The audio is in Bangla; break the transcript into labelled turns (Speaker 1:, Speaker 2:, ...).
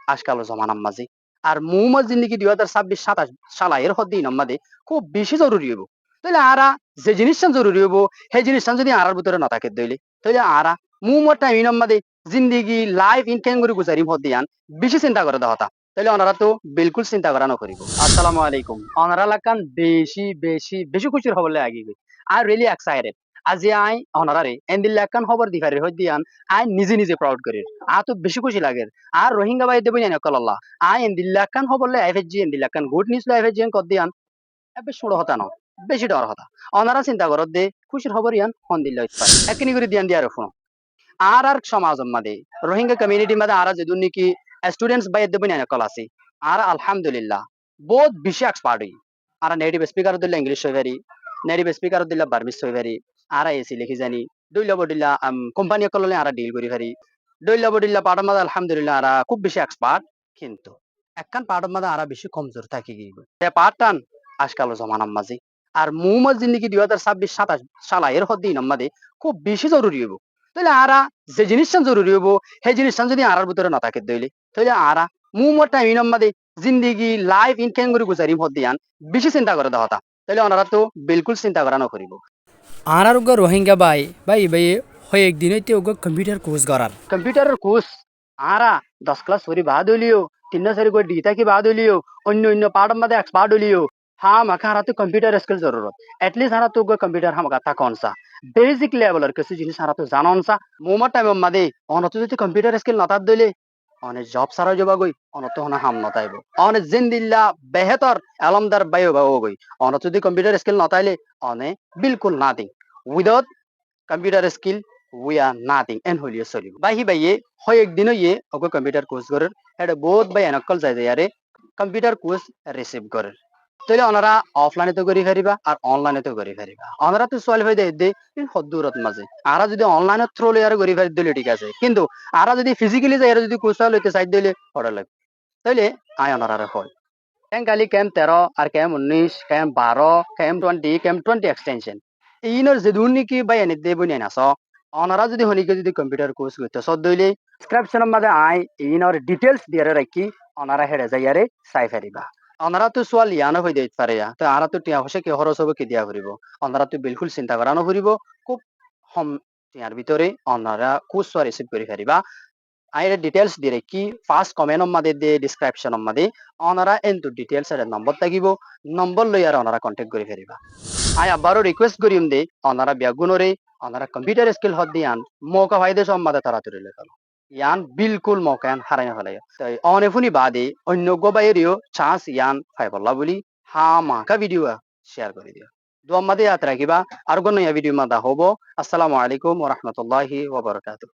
Speaker 1: আজকাল জমানার মাঝে আর মুহম্মদ জিন্দিগি 2026-27 সালা এর হদ্দিন আমাদে খুব বেশি জরুরি হইব তাহলে আরা যে জিনিসটা জরুরি হইব সেই জিনিসটা যদি আরার ভিতরে না থাকে দইলে তাহলে আরা মুহম্মদ টাইম আমাদে জিন্দিগি লাইফ ইনকেন করে গুজারি হদ্দিয়ান বেশি চিন্তা করে দেওয়া তাহলে ওনারা তো বিলকুল চিন্তা করা নকরিব আসসালামু আলাইকুম ওনারা লাগান বেশি বেশি বেশি খুশির খবর লাগে আগি আর রিয়েলি এক্সাইটেড আজি আই ওনারারে এন্দিল লাগান খবর দিফারে হদ্দিয়ান আই নিজে নিজে প্রাউড করি আ তো বেশি খুশি লাগে আর রোহিঙ্গা ভাই দেবই না কল্লাহ আই এন্দিল্লাকান হবলে এফএসজি এন্দিল্লাকান গুড নিউজ লো এফএসজি কদিয়ান এবে ষোলো হতা ন বেশি ডর হতা অনারা চিন্তা করো দে খুশির খবর ইয়ান ফোন দিল একনি করে দিয়ান দিয়ার ফোন আর সমাজ মাদে রোহিঙ্গা কমিউনিটি মাদে আর যে নাকি স্টুডেন্টস বাই দেবই না কল আছে আর আলহামদুলিল্লাহ বহুত বেশি এক্সপার্ট হই আর নেটিভ স্পিকার দিল ইংলিশ হইবারি নেটিভ স্পিকার দিল বার্মিস হইবারি আর এসি লিখি জানি দুইলা বডিলা কোম্পানি কললে আর ডিল করি পারি দৈল্য বডিল্লা পাড়ার মাঝে আলহামদুলিল্লাহ আরা খুব বেশি এক্সপার্ট কিন্তু একখান পাড়ার মাঝে আরা বেশি কমজোর থাকি গিয়ে পাঠটান আজকাল জমানার মাঝে আর মুহম্মদ জিন্দিগি 2026-27 সালা এর হদ্দিন আমাদে খুব বেশি জরুরি হইব তাহলে আরা যে জিনিসটা জরুরি হইব সেই জিনিসটা যদি আরার ভিতরে না থাকে দইলে তাহলে আরা মুহম্মদ টাইম আমাদে জিন্দিগি লাইফ ইনকেন করে গুজারি হদ্দিয়ান বেশি চিন্তা করে দেওয়া তাহলে ওনারা তো বিলকুল চিন্তা করা নকরিব
Speaker 2: আর রোহিঙ্গা ভাই ভাই ভাই হয় একদিন হইতে ওগো কম্পিউটার কোর্স করার
Speaker 1: কম্পিউটারের কোর্স আরা 10 ক্লাস সরি বাদ হইলিও 3 4 করে ডিটা কি বাদ হইলিও অন্য অন্য পার্ট মধ্যে এক্সপার্ট হইলিও हाँ मका हरा तो कंप्यूटर स्किल जरूरत एटलीस्ट हरा तो कंप्यूटर हम का कौन सा बेसिक लेवलर किसी जिनिस हरा तो जानन सा मोमो टाइम मदे অন তো যদি কম্পিউটার স্কিল নতার দইলে অনে জব সারা জবা গই অন তো হনা হাম নতাইব অনে জিন্দিল্লা বেহতর আলমদার বায়ো বাও গই অন তো যদি কম্পিউটার স্কিল নতাইলে অনে বিলকুল nothing without computer skill we are nothing এন হলিয়ে চলিব বাহি বাইয়ে হয় একদিন ইয়ে ওকে কম্পিউটার কোর্স করার এটা বহুত বাই এনকল যায় যারে কম্পিউটার কোর্স রিসিভ করার তাহলে ওনারা অফলাইনে তো করি ফেরিবা আর অনলাইনে তো করি ফেরিবা ওনারা তো সোয়াল হয়ে দেয় দে হদ্দুরত মাঝে আরা যদি অনলাইনে থ্রো লেয়ার করি ফেরি দিলে ঠিক আছে কিন্তু আরা যদি ফিজিক্যালি যাই এরা যদি কোর্স লইতে চাই দিলে পড়া লাগবে তাহলে আয় ওনারা হয় কালি ক্যাম্প 13 আর camp 19 camp 12 camp 20 camp 20 extension ইনর যে দুর্নীতি বাই এনে দেব নিয়ে নাস ওনারা যদি হনিকে যদি কম্পিউটার কোর্স করতে সদ দইলে ডেসক্রিপশনের মধ্যে আই ইনর ডিটেইলস দিয়ে রাখি ওনারা হেরে যাইয়ারে চাই ফেরিবা ওনারা তো সোয়াল ইয়ানো হয়ে দিতে পারে তো আরা তো টিয়া হসে কি খরচ হবে কি দিয়া করিব ওনারা তো বিলকুল চিন্তা করা নকরিব খুব কম টিয়ার ভিতরে ওনারা কোর্স রিসিভ করে ফেরিবা আইরে ডিটেইলস দিয়ে রাখি ফার্স্ট কমেন্ট মধ্যে দে ডেসক্রিপশন মধ্যে ওনারা এন্টু ডিটেইলস এর নম্বর থাকিব নম্বর লই আর ওনারা কন্টাক্ট করে ফেরিবা আই আবারও রিকোয়েস্ট করিম দে ওনারা বেগুনরে ওনারা কম্পিউটার স্কিল হদ দিয়ান মৌকা ফাইদে সম্মাদে তাড়াতাড়ি লেখালো ইয়ান বিলকুল মৌকান হারাই ফেলাই অনেফুনি বাদে অন্য গোবাইরিও চান্স ইয়ান ফাইবল্লা বলি হা মাকা ভিডিও শেয়ার করে দিও দোয়া মাদে ইয়াত রাখিবা আর গো নয়া ভিডিও মাদা হবো আসসালামু আলাইকুম ওয়া রাহমাতুল্লাহি ওয়া বারাকাতুহু